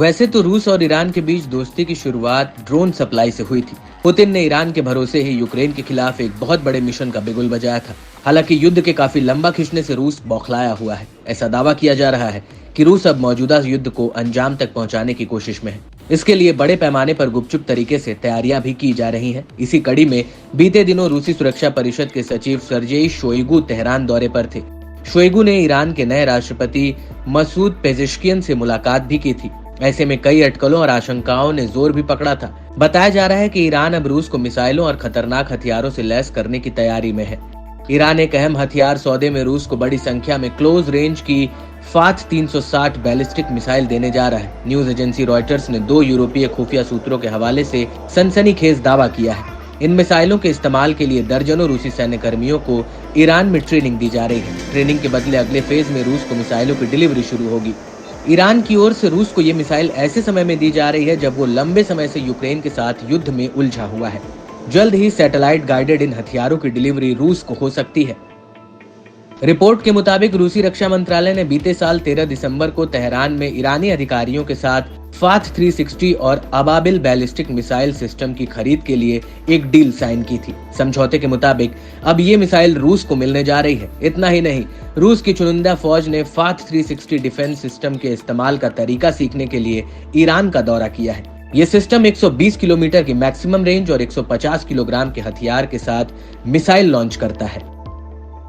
वैसे तो रूस और ईरान के बीच दोस्ती की शुरुआत ड्रोन सप्लाई से हुई थी। पुतिन ने ईरान के भरोसे ही यूक्रेन के खिलाफ एक बहुत बड़े मिशन का बिगुल बजाया था। हालांकि युद्ध के काफी लंबा खिंचने से रूस बौखलाया हुआ है। ऐसा दावा किया जा रहा है कि रूस अब मौजूदा युद्ध को अंजाम तक पहुंचाने की कोशिश में है। इसके लिए बड़े पैमाने पर गुपचुप तरीके से तैयारियां भी की जा रही हैं। इसी कड़ी में बीते दिनों रूसी सुरक्षा परिषद के सचिव सर्जेई शोइगु तेहरान दौरे पर थे। शोइगु ने ईरान के नए राष्ट्रपति मसूद पेजेश्कियन से मुलाकात भी की थी। ऐसे में कई अटकलों और आशंकाओं ने जोर भी पकड़ा था। बताया जा रहा है कि ईरान अब रूस को मिसाइलों और खतरनाक हथियारों से लैस करने की तैयारी में है। ईरान एक अहम हथियार सौदे में रूस को बड़ी संख्या में क्लोज रेंज की फाथ 360 बैलिस्टिक मिसाइल देने जा रहा है। न्यूज एजेंसी रॉयटर्स ने 2 यूरोपीय खुफिया सूत्रों के हवाले से सनसनीखेज दावा किया है। इन मिसाइलों के इस्तेमाल के लिए दर्जनों रूसी सैन्य कर्मियों को ईरान में ट्रेनिंग दी जा रही है। ट्रेनिंग के बदले अगले फेज में रूस को मिसाइलों की डिलीवरी शुरू होगी। ईरान की ओर से रूस को ये मिसाइल ऐसे समय में दी जा रही है जब वो लंबे समय से यूक्रेन के साथ युद्ध में उलझा हुआ है। जल्द ही सैटेलाइट गाइडेड इन हथियारों की डिलीवरी रूस को हो सकती है। रिपोर्ट के मुताबिक रूसी रक्षा मंत्रालय ने बीते साल 13 दिसंबर को तेहरान में ईरानी अधिकारियों के साथ फाथ 360 और अबाबिल बैलिस्टिक मिसाइल सिस्टम की खरीद के लिए एक डील साइन की थी। समझौते के मुताबिक अब ये मिसाइल रूस को मिलने जा रही है। इतना ही नहीं, रूस की चुनिंदा फौज ने फाथ 360 डिफेंस सिस्टम के इस्तेमाल का तरीका सीखने के लिए ईरान का दौरा किया है। ये सिस्टम 120 किलोमीटर की मैक्सिमम रेंज और 150 किलोग्राम के हथियार के साथ मिसाइल लॉन्च करता है।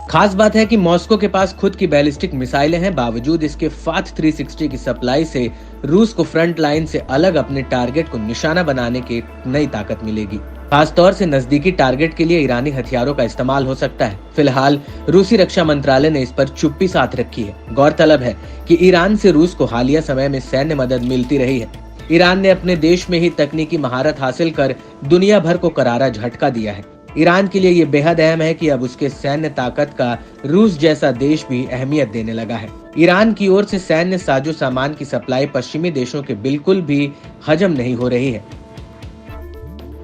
खास बात है कि मॉस्को के पास खुद की बैलिस्टिक मिसाइलें हैं। बावजूद इसके फाथ 360 की सप्लाई से रूस को फ्रंट लाइन से अलग अपने टारगेट को निशाना बनाने की नई ताकत मिलेगी। खासतौर से नजदीकी टारगेट के लिए ईरानी हथियारों का इस्तेमाल हो सकता है। फिलहाल रूसी रक्षा मंत्रालय ने इस पर चुप्पी साध रखी है। गौरतलब है कि ईरान से रूस को हालिया समय में सैन्य मदद मिलती रही है। ईरान ने अपने देश में ही तकनीकी महारत हासिल कर दुनिया भर को करारा झटका दिया है। ईरान के लिए ये बेहद अहम है कि अब उसके सैन्य ताकत का रूस जैसा देश भी अहमियत देने लगा है। ईरान की ओर से सैन्य साजो सामान की सप्लाई पश्चिमी देशों के बिल्कुल भी हजम नहीं हो रही है।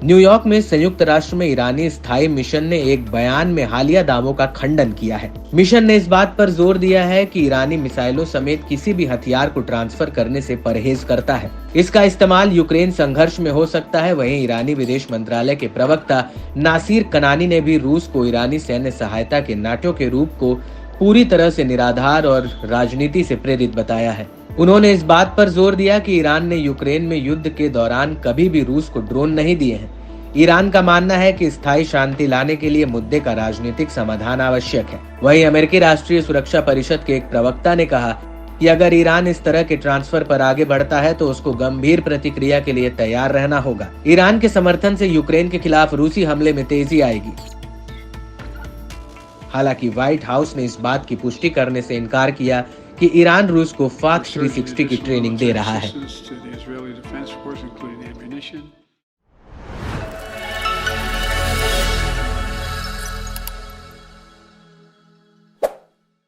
न्यूयॉर्क में संयुक्त राष्ट्र में ईरानी स्थायी मिशन ने एक बयान में हालिया दावों का खंडन किया है। मिशन ने इस बात पर जोर दिया है कि ईरानी मिसाइलों समेत किसी भी हथियार को ट्रांसफर करने से परहेज करता है। इसका इस्तेमाल यूक्रेन संघर्ष में हो सकता है। वहीं ईरानी विदेश मंत्रालय के प्रवक्ता नासिर कनानी ने भी रूस को ईरानी सैन्य सहायता के नाटो के रूप को पूरी तरह से निराधार और राजनीति से प्रेरित बताया है। उन्होंने इस बात पर जोर दिया कि ईरान ने यूक्रेन में युद्ध के दौरान कभी भी रूस को ड्रोन नहीं दिए हैं। ईरान का मानना है कि स्थायी शांति लाने के लिए मुद्दे का राजनीतिक समाधान आवश्यक है। वहीं अमेरिकी राष्ट्रीय सुरक्षा परिषद के एक प्रवक्ता ने कहा कि अगर ईरान इस तरह के ट्रांसफर पर आगे बढ़ता है तो उसको गंभीर प्रतिक्रिया के लिए तैयार रहना होगा। ईरान के समर्थन से यूक्रेन के खिलाफ रूसी हमले में तेजी आएगी। हालांकि व्हाइट हाउस ने इस बात की पुष्टि करने से इनकार किया कि ईरान रूस को फाथ 360 की ट्रेनिंग दे रहा है।